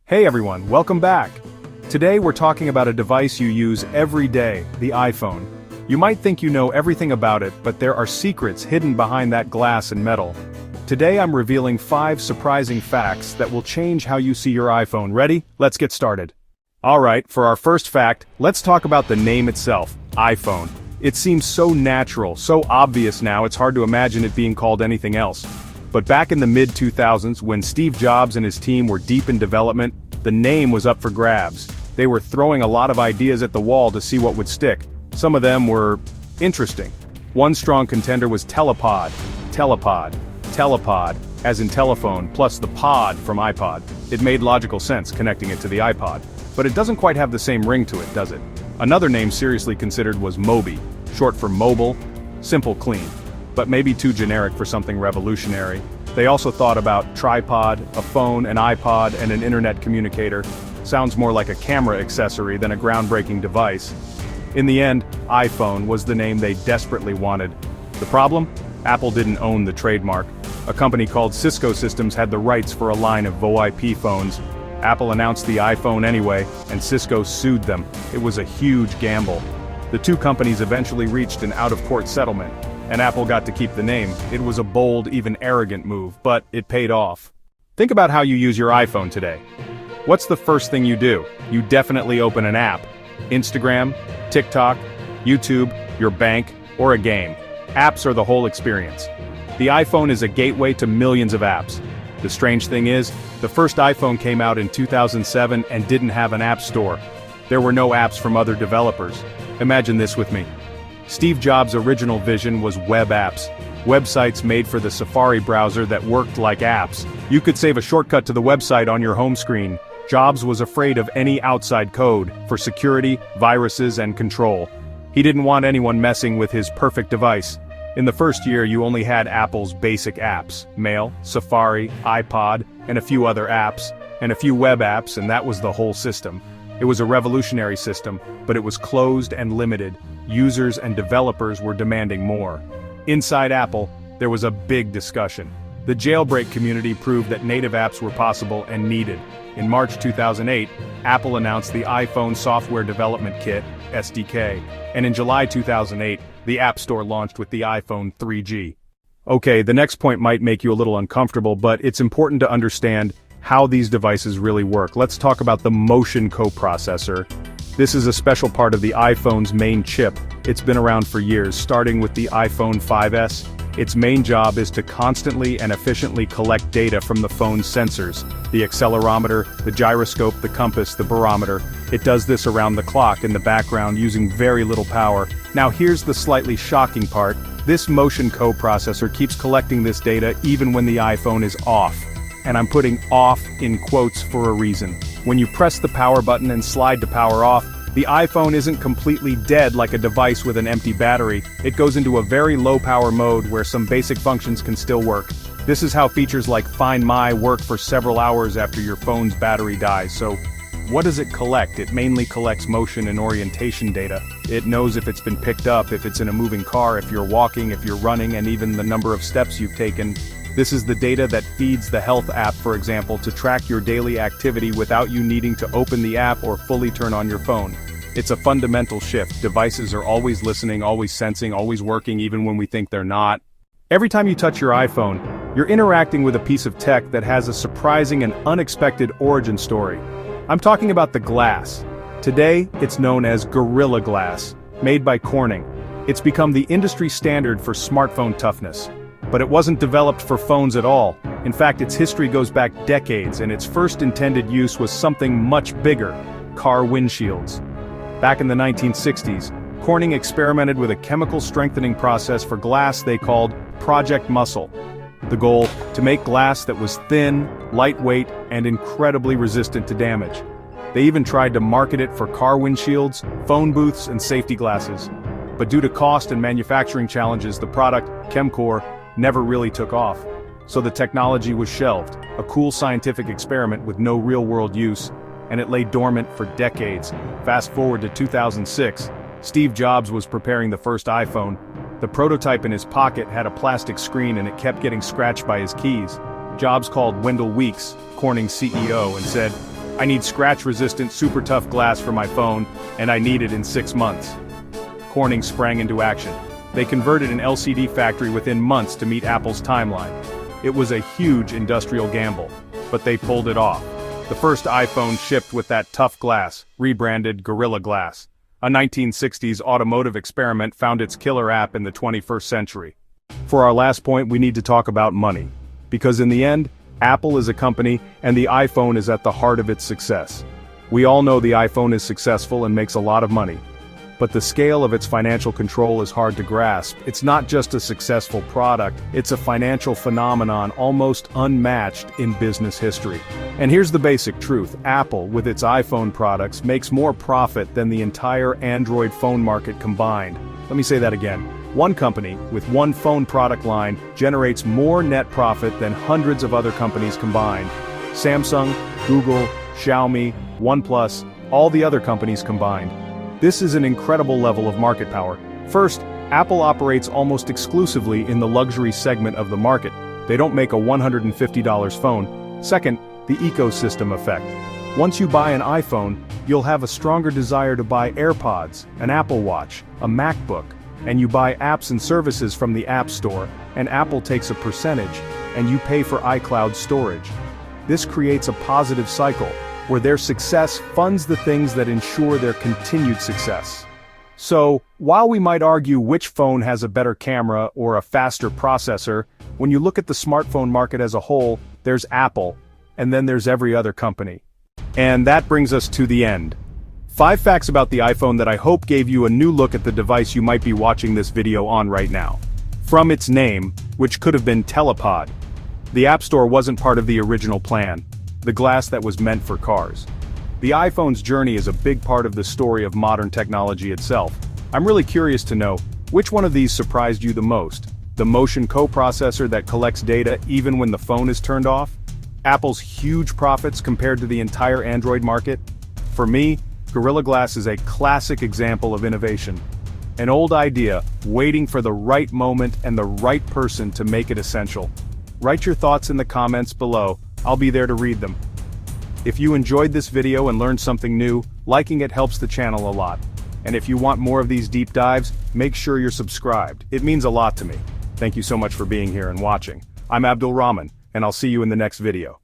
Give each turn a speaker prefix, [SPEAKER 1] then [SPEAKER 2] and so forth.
[SPEAKER 1] Hey everyone, welcome back. Today we're talking about a device you use every day, the iPhone. You might think you know everything about it, but there are secrets hidden behind that glass and metal. Today I'm revealing 5 surprising facts that will change how you see your iPhone. Ready? Let's get started. Alright, for our first fact, let's talk about the name itself, iPhone. It seems so natural, so obvious now it's hard to imagine it being called anything else. But back in the mid-2000s, when Steve Jobs and his team were deep in development, the name was up for grabs. They were throwing a lot of ideas at the wall to see what would stick. Some of them were interesting. One strong contender was telepod, as in telephone, plus the pod from iPod. It made logical sense connecting it to the iPod. But it doesn't quite have the same ring to it, does it? Another name seriously considered was Mobi, short for mobile, simple, clean. But maybe too generic for something revolutionary. They also thought about tripod, a phone, an iPod, and an internet communicator. Sounds more like a camera accessory than a groundbreaking device. In the end, iPhone was the name they desperately wanted. The problem? Apple didn't own the trademark. A company called Cisco Systems had the rights for a line of VoIP phones. Apple announced the iPhone anyway, and Cisco sued them. It was a huge gamble. The two companies eventually reached an out-of-court settlement, and Apple got to keep the name. It was a bold, even arrogant move, but it paid off. Think about how you use your iPhone today. What's the first thing you do? You definitely open an app. Instagram, TikTok, YouTube, your bank, or a game. Apps are the whole experience. The iPhone is a gateway to millions of apps. The strange thing is, the first iPhone came out in 2007 and didn't have an app store. There were no apps from other developers. Imagine this with me. Steve Jobs' original vision was web apps. Websites made for the Safari browser that worked like apps. You could save a shortcut to the website on your home screen. Jobs was afraid of any outside code, for security, viruses, and control. He didn't want anyone messing with his perfect device. In the first year you only had Apple's basic apps, Mail, Safari, iPod, and a few other apps, and a few web apps, and that was the whole system. It was a revolutionary system, but it was closed and limited. Users and developers were demanding more. Inside Apple, there was a big discussion. The jailbreak community proved that native apps were possible and needed. In March 2008, Apple announced the iPhone Software Development Kit, SDK, and in July 2008, the App Store launched with the iPhone 3G. Okay, the next point might make you a little uncomfortable, but it's important to understand how these devices really work. Let's talk about the motion coprocessor. This is a special part of the iPhone's main chip. It's been around for years, starting with the iPhone 5S. Its main job is to constantly and efficiently collect data from the phone's sensors, the accelerometer, the gyroscope, the compass, the barometer. It does this around the clock in the background using very little power. Now here's the slightly shocking part. This motion coprocessor keeps collecting this data even when the iPhone is off. And I'm putting off in quotes for a reason. When you press the power button and slide to power off, the iPhone isn't completely dead like a device with an empty battery. It goes into a very low power mode where some basic functions can still work. This is how features like Find My work for several hours after your phone's battery dies. So, what does it collect? It mainly collects motion and orientation data. It knows if it's been picked up, if it's in a moving car, if you're walking, if you're running, and even the number of steps you've taken. This is the data that feeds the Health app, for example, to track your daily activity without you needing to open the app or fully turn on your phone. It's a fundamental shift. Devices are always listening, always sensing, always working even when we think they're not. Every time you touch your iPhone, you're interacting with a piece of tech that has a surprising and unexpected origin story. I'm talking about the glass. Today, it's known as Gorilla Glass, made by Corning. It's become the industry standard for smartphone toughness. But it wasn't developed for phones at all. In fact, its history goes back decades, and its first intended use was something much bigger: car windshields. Back in the 1960s, Corning experimented with a chemical strengthening process for glass they called Project Muscle. The goal: to make glass that was thin, lightweight, and incredibly resistant to damage. They even tried to market it for car windshields, phone booths, and safety glasses. But due to cost and manufacturing challenges, the product, ChemCore, never really took off. So the technology was shelved, a cool scientific experiment with no real-world use, and it lay dormant for decades. Fast forward to 2006, Steve Jobs was preparing the first iPhone. The prototype in his pocket had a plastic screen and it kept getting scratched by his keys. Jobs called Wendell Weeks, Corning's CEO, and said, I need scratch-resistant, super tough glass for my phone, and I need it in 6 months. Corning sprang into action. They converted an LCD factory within months to meet Apple's timeline. It was a huge industrial gamble, but they pulled it off. The first iPhone shipped with that tough glass, rebranded Gorilla Glass. A 1960s automotive experiment found its killer app in the 21st century. For our last point, we need to talk about money. Because in the end, Apple is a company, and the iPhone is at the heart of its success. We all know the iPhone is successful and makes a lot of money. But the scale of its financial control is hard to grasp. It's not just a successful product, it's a financial phenomenon almost unmatched in business history. And here's the basic truth: Apple, with its iPhone products, makes more profit than the entire Android phone market combined. Let me say that again. One company, with one phone product line, generates more net profit than hundreds of other companies combined. Samsung, Google, Xiaomi, OnePlus, all the other companies combined. This is an incredible level of market power. First, Apple operates almost exclusively in the luxury segment of the market. They don't make a $150 phone. Second, the ecosystem effect. Once you buy an iPhone, you'll have a stronger desire to buy AirPods, an Apple Watch, a MacBook, and you buy apps and services from the App Store, and Apple takes a percentage, and you pay for iCloud storage. This creates a positive cycle, where their success funds the things that ensure their continued success. So, while we might argue which phone has a better camera or a faster processor, when you look at the smartphone market as a whole, there's Apple, and then there's every other company. And that brings us to the end. 5 facts about the iPhone that I hope gave you a new look at the device you might be watching this video on right now. From its name, which could have been Telepod, the App Store wasn't part of the original plan. The glass that was meant for cars. The iPhone's journey is a big part of the story of modern technology itself. I'm really curious to know, which one of these surprised you the most? The motion coprocessor that collects data even when the phone is turned off? Apple's huge profits compared to the entire Android market? For me, Gorilla Glass is a classic example of innovation. An old idea, waiting for the right moment and the right person to make it essential. Write your thoughts in the comments below. I'll be there to read them. If you enjoyed this video and learned something new, liking it helps the channel a lot. And if you want more of these deep dives, make sure you're subscribed. It means a lot to me. Thank you so much for being here and watching. I'm Abdul Rahman, and I'll see you in the next video.